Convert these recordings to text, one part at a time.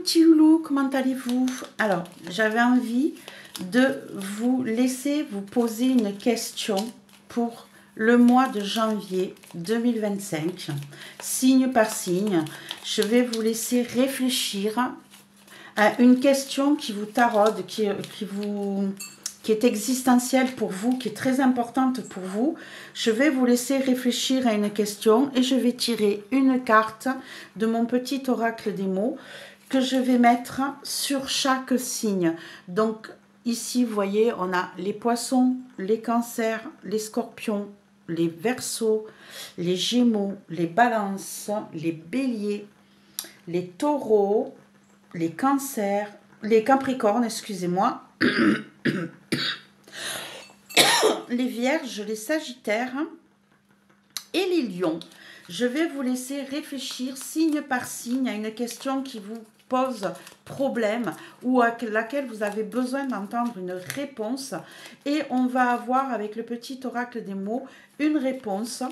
petits loulous, comment allez-vous? Alors, j'avais envie de vous laisser vous poser une question pour le mois de janvier 2025, signe par signe. Je vais vous laisser réfléchir à une question qui vous taraude, qui est existentielle pour vous, qui est très importante pour vous. Je vais vous laisser réfléchir à une question et je vais tirer une carte de mon petit oracle des mots que je vais mettre sur chaque signe. Donc ici, vous voyez, on a les poissons, les cancers, les scorpions, les verseaux, les gémeaux, les balances, les béliers, les taureaux, les cancers, les capricornes, excusez-moi, les vierges, les sagittaires et les lions. Je vais vous laisser réfléchir signe par signe à une question qui vous pose problème ou à laquelle vous avez besoin d'entendre une réponse. Et on va avoir avec le petit oracle des mots une réponse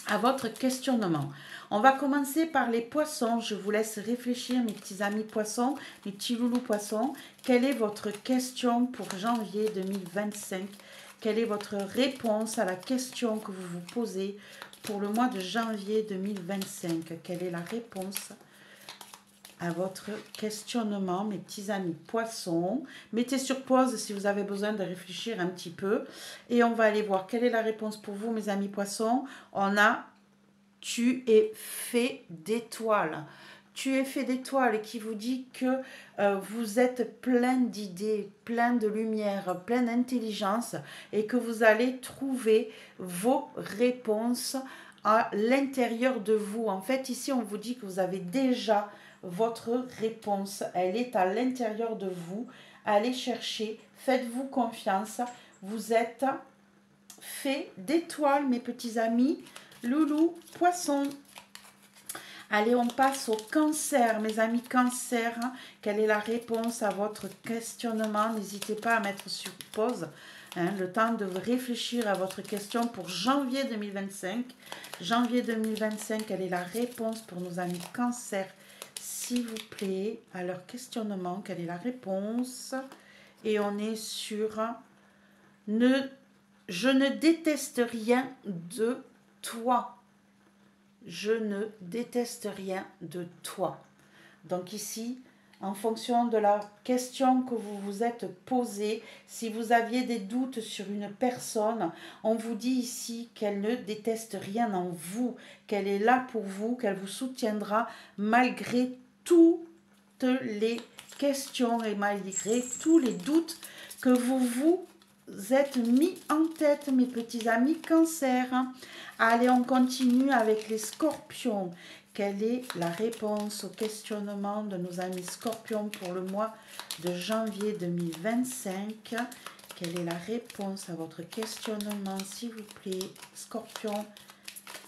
à votre questionnement. On va commencer par les poissons. Je vous laisse réfléchir, mes petits amis poissons, mes petits loulous poissons. Quelle est votre question pour janvier 2025? Quelle est votre réponse à la question que vous vous posez pour le mois de janvier 2025? Quelle est la réponse à votre questionnement, mes petits amis poissons? Mettez sur pause si vous avez besoin de réfléchir un petit peu. Et on va aller voir quelle est la réponse pour vous, mes amis poissons. On a « Tu es fait d'étoiles ». Tu es fait d'étoiles qui vous dit que vous êtes plein d'idées, plein de lumière, plein d'intelligence et que vous allez trouver vos réponses à l'intérieur de vous. En fait, ici, on vous dit que vous avez déjà votre réponse. Elle est à l'intérieur de vous. Allez chercher, faites-vous confiance. Vous êtes fait d'étoiles, mes petits amis, loulous, poissons. Allez, on passe au cancer, mes amis cancer. Quelle est la réponse à votre questionnement? N'hésitez pas à mettre sur pause, le temps de réfléchir à votre question pour janvier 2025. Janvier 2025, quelle est la réponse pour nos amis cancer? S'il vous plaît, à leur questionnement, quelle est la réponse? Et on est sur je ne déteste rien de toi. Je ne déteste rien de toi. Donc ici, en fonction de la question que vous vous êtes posée, si vous aviez des doutes sur une personne, on vous dit ici qu'elle ne déteste rien en vous, qu'elle est là pour vous, qu'elle vous soutiendra malgré toutes les questions et malgré tous les doutes que vous êtes mis en tête, mes petits amis cancer. Allez, on continue avec les scorpions. Quelle est la réponse au questionnement de nos amis scorpions pour le mois de janvier 2025? Quelle est la réponse à votre questionnement, s'il vous plaît, scorpion?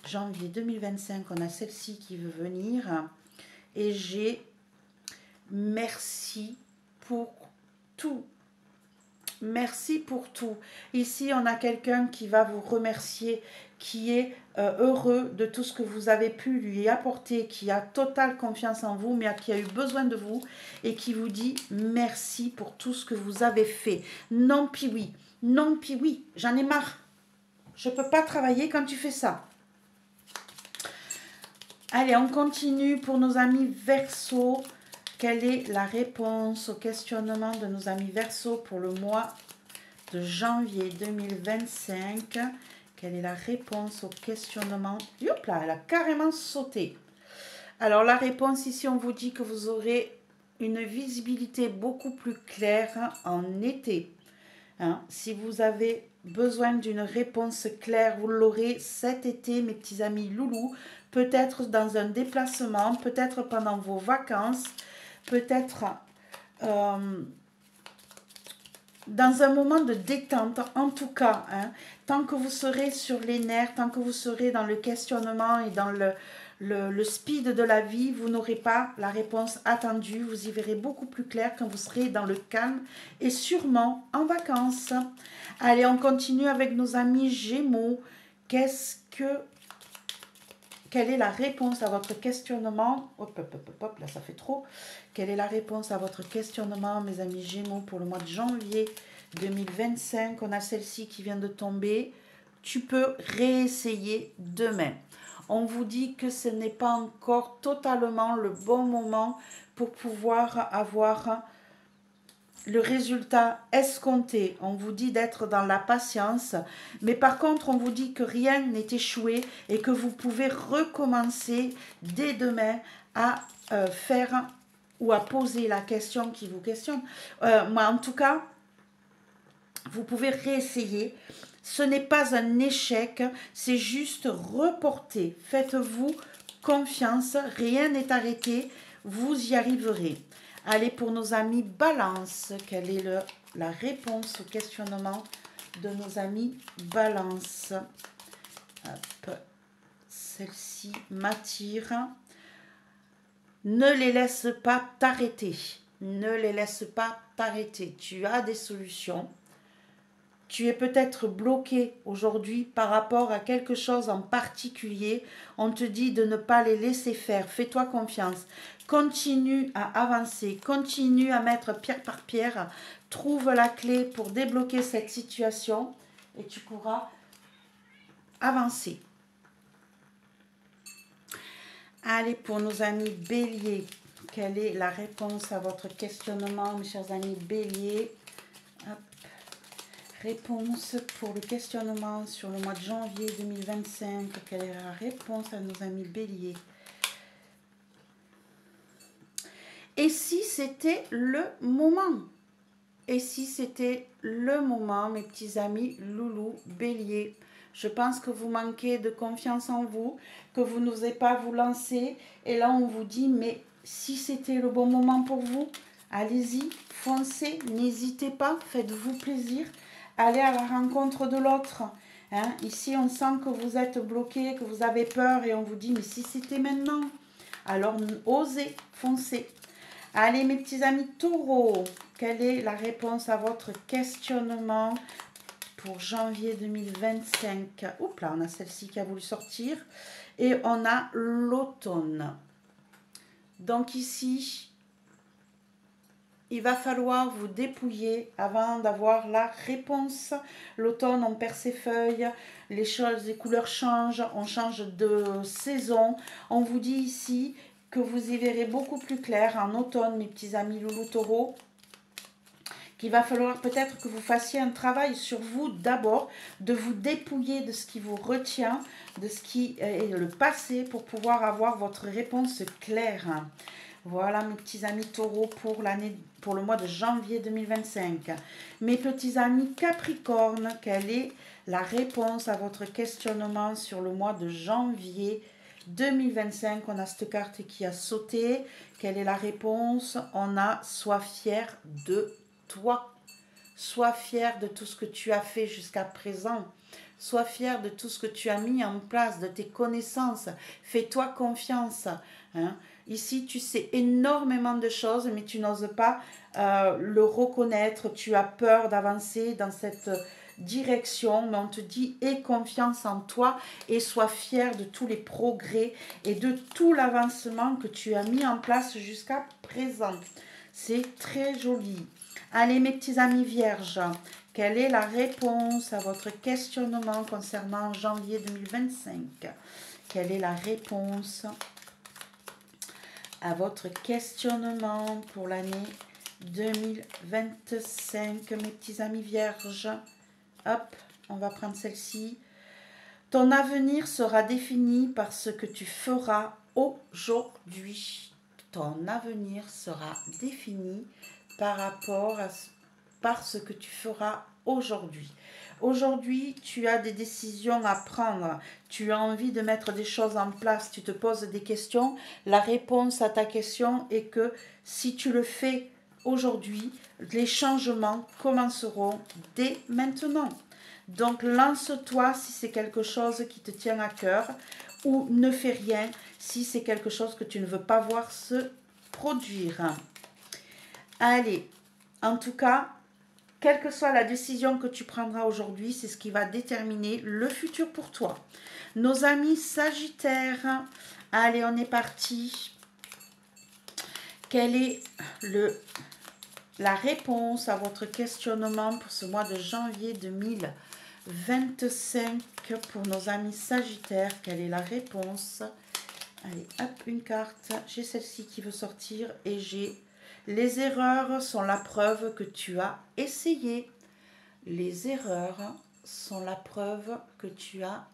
Janvier 2025, on a celle-ci qui veut venir. Et j'ai merci pour tout. Merci pour tout. Ici, on a quelqu'un qui va vous remercier, qui est heureux de tout ce que vous avez pu lui apporter, qui a totale confiance en vous, mais qui a eu besoin de vous et qui vous dit merci pour tout ce que vous avez fait. Non, puis oui. Non, puis oui. J'en ai marre. Je ne peux pas travailler quand tu fais ça. Allez, on continue pour nos amis Verseaux. Quelle est la réponse au questionnement de nos amis Verseaux pour le mois de janvier 2025? Quelle est la réponse au questionnement? Hop là, elle a carrément sauté. Alors la réponse ici, on vous dit que vous aurez une visibilité beaucoup plus claire en été. Si vous avez besoin d'une réponse claire, vous l'aurez cet été, mes petits amis loulous. Peut-être dans un déplacement, peut-être pendant vos vacances, peut-être dans un moment de détente. En tout cas, tant que vous serez sur les nerfs, tant que vous serez dans le questionnement et dans le speed de la vie, vous n'aurez pas la réponse attendue. Vous y verrez beaucoup plus clair quand vous serez dans le calme et sûrement en vacances. Allez, on continue avec nos amis Gémeaux. Qu'est-ce que quelle est la réponse à votre questionnement? Hop, hop, hop, hop, là ça fait trop. Quelle est la réponse à votre questionnement, mes amis Gémeaux, pour le mois de janvier 2025? On a celle-ci qui vient de tomber. Tu peux réessayer demain. On vous dit que ce n'est pas encore totalement le bon moment pour pouvoir avoir le résultat escompté. On vous dit d'être dans la patience, mais par contre, on vous dit que rien n'est échoué et que vous pouvez recommencer dès demain à faire ou à poser la question qui vous questionne. Moi, en tout cas, vous pouvez réessayer. Ce n'est pas un échec, c'est juste reporter. Faites-vous confiance, rien n'est arrêté, vous y arriverez. Allez, pour nos amis Balance, quelle est la réponse au questionnement de nos amis Balance? Hop, celle-ci m'attire. Ne les laisse pas t'arrêter. Ne les laisse pas t'arrêter. Tu as des solutions. Tu es peut-être bloqué aujourd'hui par rapport à quelque chose en particulier. On te dit de ne pas les laisser faire. Fais-toi confiance. Continue à avancer. Continue à mettre pierre par pierre. Trouve la clé pour débloquer cette situation et tu pourras avancer. Allez, pour nos amis Bélier, quelle est la réponse à votre questionnement, mes chers amis Bélier? Hop. Réponse pour le questionnement sur le mois de janvier 2025. Quelle est la réponse à nos amis Bélier? Et si c'était le moment? Et si c'était le moment, mes petits amis Loulou Bélier? Je pense que vous manquez de confiance en vous, que vous n'osez pas vous lancer. Et là, on vous dit, mais si c'était le bon moment pour vous, allez-y, foncez, n'hésitez pas, faites-vous plaisir. Allez à la rencontre de l'autre. Hein? Ici, on sent que vous êtes bloqué, que vous avez peur et on vous dit, mais si c'était maintenant? Alors, osez, foncez. Allez, mes petits amis taureaux, quelle est la réponse à votre questionnement pour janvier 2025? Oups là, on a celle-ci qui a voulu sortir. Et on a l'automne. Donc ici, il va falloir vous dépouiller avant d'avoir la réponse. L'automne, on perd ses feuilles, les choses, les couleurs changent, on change de saison. On vous dit ici que vous y verrez beaucoup plus clair en automne, mes petits amis loulou taureau. Qu'il va falloir peut-être que vous fassiez un travail sur vous d'abord, de vous dépouiller de ce qui vous retient, de ce qui est le passé pour pouvoir avoir votre réponse claire. Voilà mes petits amis taureaux pour le mois de janvier 2025. Mes petits amis Capricorne, quelle est la réponse à votre questionnement sur le mois de janvier 2025? On a cette carte qui a sauté. Quelle est la réponse? On a « Sois fier de toi ». Sois fier de tout ce que tu as fait jusqu'à présent. Sois fier de tout ce que tu as mis en place, de tes connaissances. Fais-toi confiance. Hein? Ici, tu sais énormément de choses, mais tu n'oses pas le reconnaître. Tu as peur d'avancer dans cette direction, mais on te dit aie confiance en toi et sois fier de tous les progrès et de tout l'avancement que tu as mis en place jusqu'à présent. C'est très joli. Allez, mes petits amis vierges, quelle est la réponse à votre questionnement concernant janvier 2025? Quelle est la réponse à votre questionnement pour l'année 2025, mes petits amis vierges? Hop, on va prendre celle-ci. Ton avenir sera défini par ce que tu feras aujourd'hui. Ton avenir sera défini par ce que tu feras aujourd'hui. Aujourd'hui, tu as des décisions à prendre. Tu as envie de mettre des choses en place. Tu te poses des questions. La réponse à ta question est que si tu le fais aujourd'hui, les changements commenceront dès maintenant. Donc, lance-toi si c'est quelque chose qui te tient à cœur ou ne fais rien si c'est quelque chose que tu ne veux pas voir se produire. Allez, en tout cas, Quelle que soit la décision que tu prendras aujourd'hui, c'est ce qui va déterminer le futur pour toi. Nos amis Sagittaires, allez, on est parti. Quelle est la réponse à votre questionnement pour ce mois de janvier 2025 pour nos amis Sagittaires? Quelle est la réponse? Allez, hop, une carte. J'ai celle-ci qui veut sortir et j'ai les erreurs sont la preuve que tu as essayé. Les erreurs sont la preuve que tu as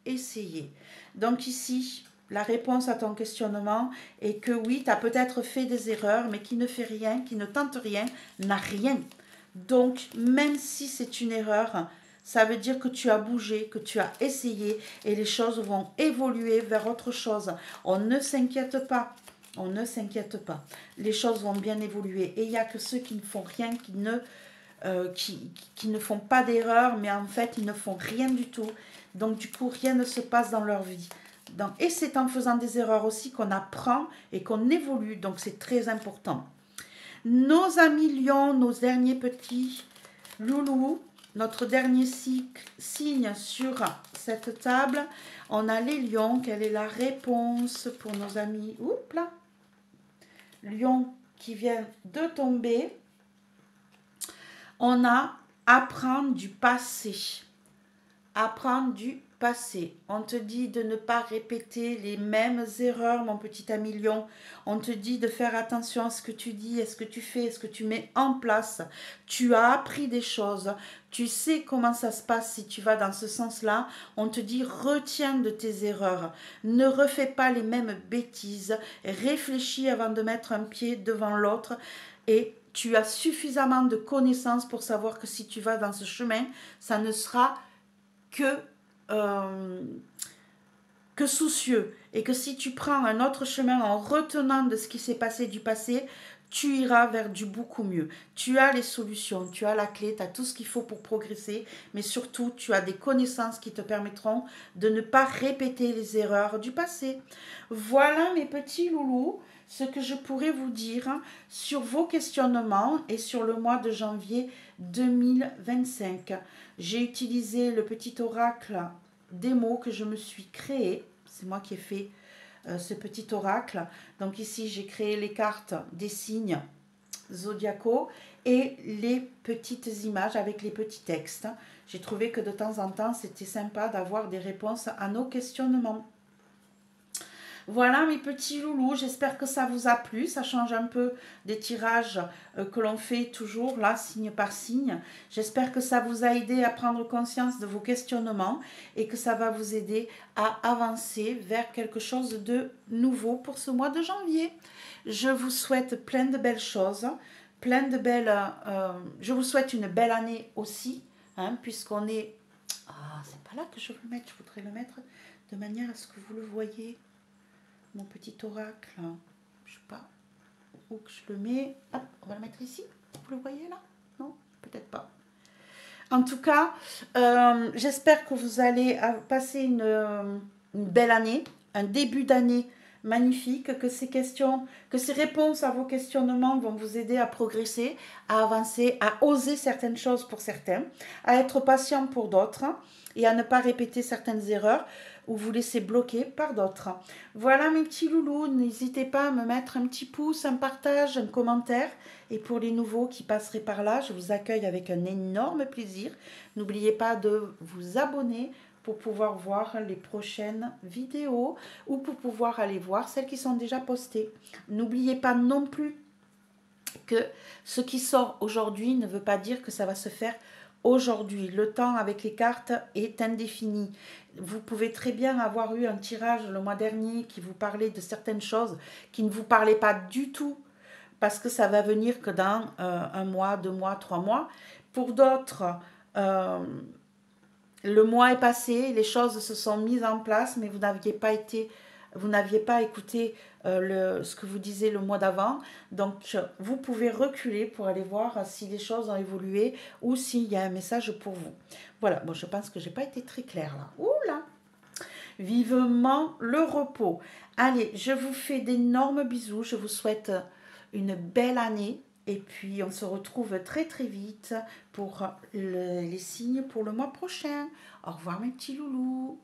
essayé. Donc ici, la réponse à ton questionnement est que oui, tu as peut-être fait des erreurs, mais qui ne fait rien, qui ne tente rien, n'a rien. Donc, même si c'est une erreur, ça veut dire que tu as bougé, que tu as essayé et les choses vont évoluer vers autre chose. On ne s'inquiète pas. On ne s'inquiète pas. Les choses vont bien évoluer. Et il n'y a que ceux qui ne font rien, qui ne font pas d'erreur, mais en fait, ils ne font rien du tout. Donc, du coup, rien ne se passe dans leur vie. Et c'est en faisant des erreurs aussi qu'on apprend et qu'on évolue. Donc, c'est très important. Nos amis lions, nos derniers petits loulous, notre dernier signe sur cette table, on a les lions. Quelle est la réponse pour nos amis? Oups là, lion qui vient de tomber. On a apprendre du passé. Apprendre du passé. On te dit de ne pas répéter les mêmes erreurs, mon petit ami lion. On te dit de faire attention à ce que tu dis, à ce que tu fais, à ce que tu mets en place. Tu as appris des choses. Tu sais comment ça se passe si tu vas dans ce sens-là. On te dit retiens de tes erreurs. Ne refais pas les mêmes bêtises. Réfléchis avant de mettre un pied devant l'autre. Et tu as suffisamment de connaissances pour savoir que si tu vas dans ce chemin, ça ne sera que soucieux, et que si tu prends un autre chemin en retenant de ce qui s'est passé du passé, tu iras vers du beaucoup mieux. Tu as les solutions, tu as la clé, tu as tout ce qu'il faut pour progresser, mais surtout tu as des connaissances qui te permettront de ne pas répéter les erreurs du passé. Voilà mes petits loulous, ce que je pourrais vous dire sur vos questionnements et sur le mois de janvier 2025. J'ai utilisé le petit oracle des mots que je me suis créé. C'est moi qui ai fait ce petit oracle. Donc ici, j'ai créé les cartes des signes zodiacaux et les petites images avec les petits textes. J'ai trouvé que de temps en temps, c'était sympa d'avoir des réponses à nos questionnements. Voilà mes petits loulous, j'espère que ça vous a plu. Ça change un peu des tirages que l'on fait toujours là, signe par signe. J'espère que ça vous a aidé à prendre conscience de vos questionnements et que ça va vous aider à avancer vers quelque chose de nouveau pour ce mois de janvier. Je vous souhaite plein de belles choses, plein de belles... je vous souhaite une belle année aussi, hein, puisqu'on est... Ah, c'est pas là que je veux le mettre, je voudrais le mettre de manière à ce que vous le voyez. Mon petit oracle, je sais pas où que je le mets. Hop, on va le mettre ici. Vous le voyez là? Non, peut-être pas. En tout cas, j'espère que vous allez passer une belle année, un début d'année magnifique, que ces questions, que ces réponses à vos questionnements vont vous aider à progresser, à avancer, à oser certaines choses pour certains, à être patient pour d'autres et à ne pas répéter certaines erreurs ou vous laisser bloquer par d'autres. Voilà mes petits loulous, n'hésitez pas à me mettre un petit pouce, un partage, un commentaire. Et pour les nouveaux qui passeraient par là, je vous accueille avec un énorme plaisir. N'oubliez pas de vous abonner pour pouvoir voir les prochaines vidéos ou pour pouvoir aller voir celles qui sont déjà postées. N'oubliez pas non plus que ce qui sort aujourd'hui ne veut pas dire que ça va se faire aujourd'hui. Le temps avec les cartes est indéfini. Vous pouvez très bien avoir eu un tirage le mois dernier qui vous parlait de certaines choses qui ne vous parlaient pas du tout parce que ça va venir que dans un mois, 2 mois, 3 mois. Pour d'autres, le mois est passé, les choses se sont mises en place, mais vous n'aviez pas écouté ce que vous disiez le mois d'avant. Donc, vous pouvez reculer pour aller voir si les choses ont évolué ou s'il y a un message pour vous. Voilà, bon, je pense que je n'ai pas été très claire là. Oula! Vivement le repos. Allez, je vous fais d'énormes bisous. Je vous souhaite une belle année Et puis, on se retrouve très très vite pour les signes pour le mois prochain. Au revoir mes petits loulous.